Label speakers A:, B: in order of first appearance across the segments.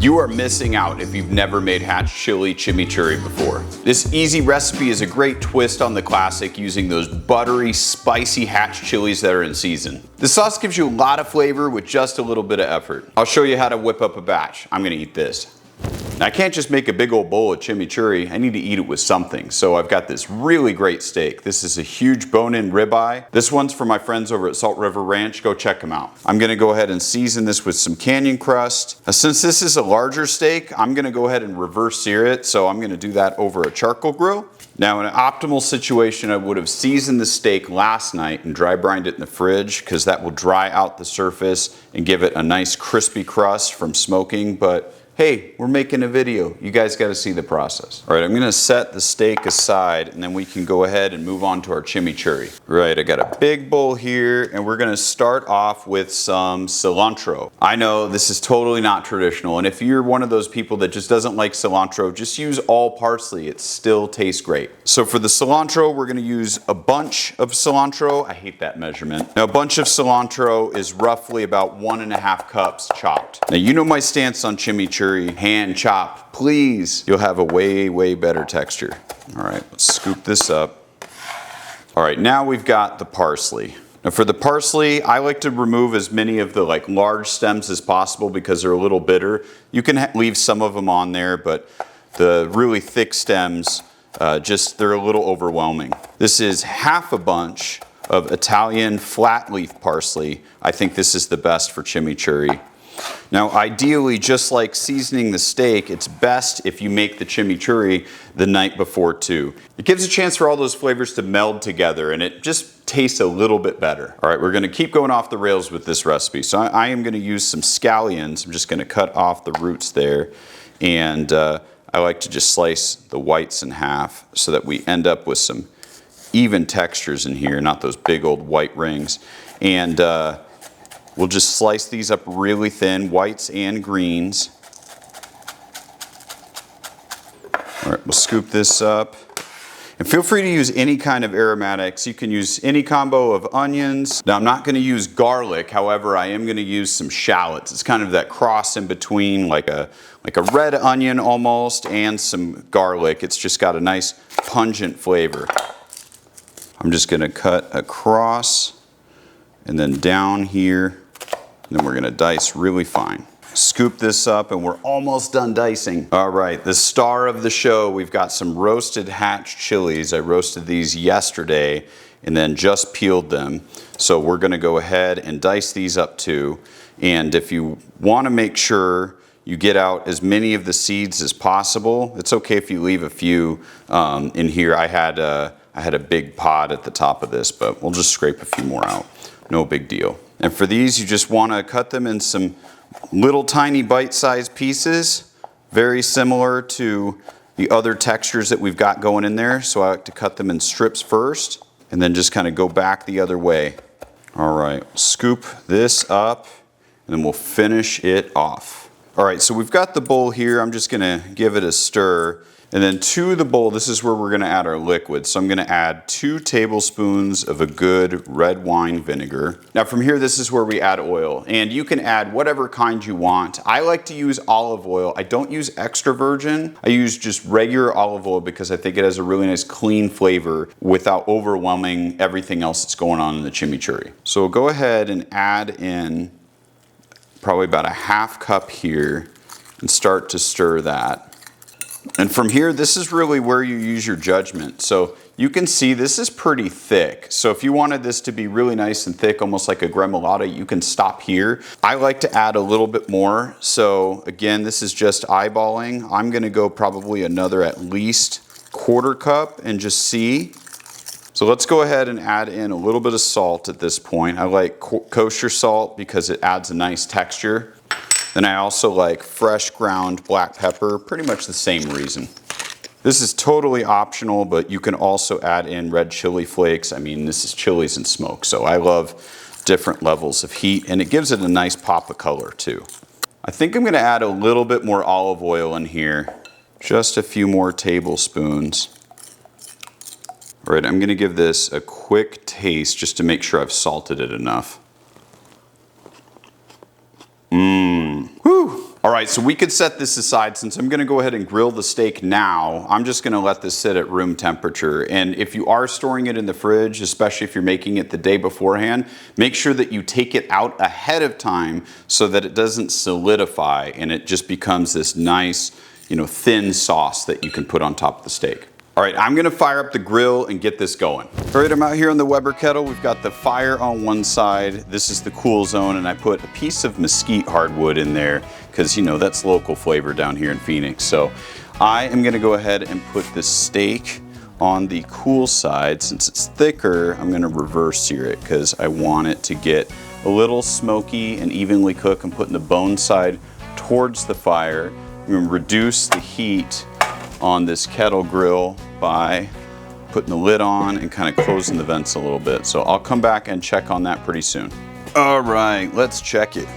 A: You are missing out if you've never made Hatch Chile Chimichurri before. This easy recipe is a great twist on the classic using those buttery, spicy Hatch chilies that are in season. The sauce gives you a lot of flavor with just a little bit of effort. I'll show you how to whip up a batch. I'm gonna eat this. Now, I can't just make a big old bowl of chimichurri. I need to eat it with something. So I've got this really great steak. This is a huge bone-in ribeye. This one's for my friends over at Salt River Ranch. Go check them out. I'm gonna go ahead and season this with some canyon crust. Since this is a larger steak, I'm gonna go ahead and reverse sear it. So I'm gonna do that over a charcoal grill. Now, in an optimal situation, I would have seasoned the steak last night and dry brined it in the fridge because that will dry out the surface and give it a nice crispy crust from smoking. But hey, we're making a video. You guys got to see the process. All right, I'm gonna set the steak aside and then we can go ahead and move on to our chimichurri. Right, I got a big bowl here and we're gonna start off with some cilantro. I know this is totally not traditional, and if you're one of those people that just doesn't like cilantro, just use all parsley. It still tastes great. So for the cilantro, we're gonna use a bunch of cilantro. I hate that measurement. Now, a bunch of cilantro is roughly about 1.5 cups chopped. Now, you know my stance on chimichurri. Hand chop, please. You'll have a way better texture. All right, let's scoop this up. All right, now we've got the parsley. Now for the parsley, I like to remove as many of the large stems as possible because they're a little bitter. You can leave some of them on there, but the really thick stems, they're a little overwhelming. This is half a bunch of Italian flat leaf parsley. I think this is the best for chimichurri. Now, ideally, just like seasoning the steak, it's best if you make the chimichurri the night before too. It gives a chance for all those flavors to meld together and it just tastes a little bit better. All right, we're gonna keep going off the rails with this recipe. So I am gonna use some scallions. I'm just gonna cut off the roots there. And I like to just slice the whites in half so that we end up with some even textures in here, not those big old white rings. And we'll just slice these up really thin, whites and greens. All right, we'll scoop this up. And feel free to use any kind of aromatics. You can use any combo of onions. Now, I'm not gonna use garlic. However, I am gonna use some shallots. It's kind of that cross in between, like a red onion almost, and some garlic. It's just got a nice pungent flavor. I'm just gonna cut across and then down here. And then we're gonna dice really fine. Scoop this up and we're almost done dicing. All right, the star of the show, we've got some roasted Hatch chilies. I roasted these yesterday and then just peeled them. So we're gonna go ahead and dice these up too. And if you wanna make sure you get out as many of the seeds as possible, it's okay if you leave a few in here. I had a big pod at the top of this, but we'll just scrape a few more out. No big deal. And for these, you just want to cut them in some little tiny bite-sized pieces, very similar to the other textures that we've got going in there. So I like to cut them in strips first and then just kind of go back the other way. All right, scoop this up and then we'll finish it off. All right, so we've got the bowl here. I'm just gonna give it a stir. And then to the bowl, this is where we're gonna add our liquid. So I'm gonna add 2 tablespoons of a good red wine vinegar. Now from here, this is where we add oil. And you can add whatever kind you want. I like to use olive oil. I don't use extra virgin. I use just regular olive oil because I think it has a really nice clean flavor without overwhelming everything else that's going on in the chimichurri. So we'll go ahead and add in probably about a half cup here and start to stir that. And from here, this is really where you use your judgment. So you can see this is pretty thick. So if you wanted this to be really nice and thick, almost like a gremolata, you can stop here. I like to add a little bit more. So again, this is just eyeballing. I'm gonna go probably another at least 1/4 cup and just see. So let's go ahead and add in a little bit of salt at this point. I like kosher salt because it adds a nice texture. Then I also like fresh ground black pepper, pretty much the same reason. This is totally optional, but you can also add in red chili flakes. I mean, this is chilies and smoke, so I love different levels of heat, and it gives it a nice pop of color too. I think I'm gonna add a little bit more olive oil in here, just a few more tablespoons. All right, I'm gonna give this a quick taste just to make sure I've salted it enough. Whew. All right, so we could set this aside. Since I'm gonna go ahead and grill the steak now, I'm just gonna let this sit at room temperature. And if you are storing it in the fridge, especially if you're making it the day beforehand, make sure that you take it out ahead of time so that it doesn't solidify and it just becomes this nice, thin sauce that you can put on top of the steak. All right, I'm gonna fire up the grill and get this going. All right, I'm out here on the Weber kettle. We've got the fire on one side. This is the cool zone, and I put a piece of mesquite hardwood in there because that's local flavor down here in Phoenix. So I am gonna go ahead and put this steak on the cool side. Since it's thicker, I'm gonna reverse sear it because I want it to get a little smoky and evenly cooked. I'm putting the bone side towards the fire. I'm gonna reduce the heat on this kettle grill by putting the lid on and kind of closing the vents a little bit. So I'll come back and check on that pretty soon. All right, let's check it.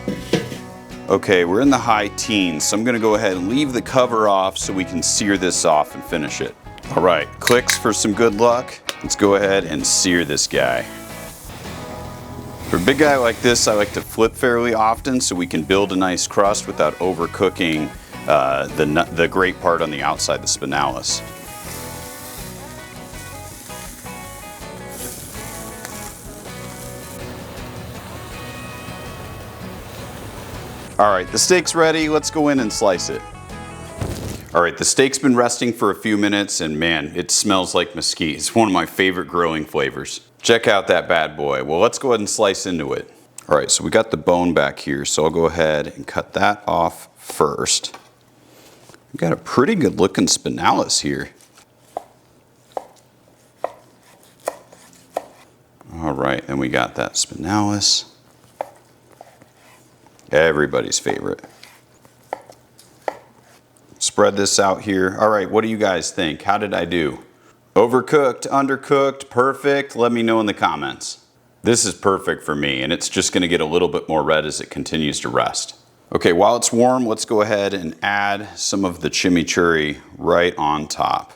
A: Okay, we're in the high teens, so I'm gonna go ahead and leave the cover off so we can sear this off and finish it. All right, clicks for some good luck. Let's go ahead and sear this guy. For a big guy like this, I like to flip fairly often so we can build a nice crust without overcooking the great part on the outside, the spinalis. All right, the steak's ready. Let's go in and slice it. All right, the steak's been resting for a few minutes and man, it smells like mesquite. It's one of my favorite grilling flavors. Check out that bad boy. Well, let's go ahead and slice into it. All right, so we got the bone back here, so I'll go ahead and cut that off first. We've got a pretty good looking spinalis here. All right, then we got that spinalis. Everybody's favorite. Spread this out here. All right, what do you guys think? How did I do? Overcooked, undercooked, perfect? Let me know in the comments. This is perfect for me, and it's just gonna get a little bit more red as it continues to rest. Okay, while it's warm, let's go ahead and add some of the chimichurri right on top.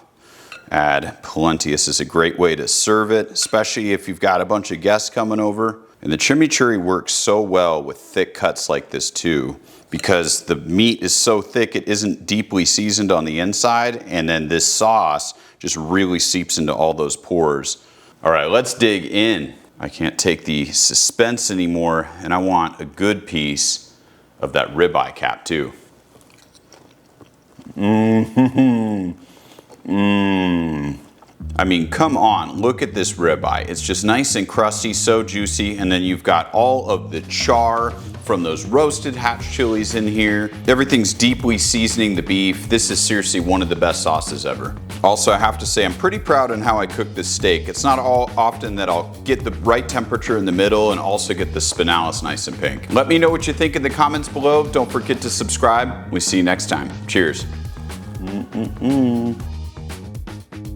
A: Add plenty. This is a great way to serve it, especially if you've got a bunch of guests coming over. And the chimichurri works so well with thick cuts like this too, because the meat is so thick it isn't deeply seasoned on the inside, and then this sauce just really seeps into all those pores. All right, let's dig in. I can't take the suspense anymore, and I want a good piece of that ribeye cap too. I mean, come on, look at this ribeye. It's just nice and crusty, so juicy, and then you've got all of the char from those roasted Hatch chilies in here. Everything's deeply seasoning the beef. This is seriously one of the best sauces ever. Also, I have to say, I'm pretty proud on how I cook this steak. It's not often that I'll get the right temperature in the middle and also get the spinalis nice and pink. Let me know what you think in the comments below. Don't forget to subscribe. We'll see you next time. Cheers.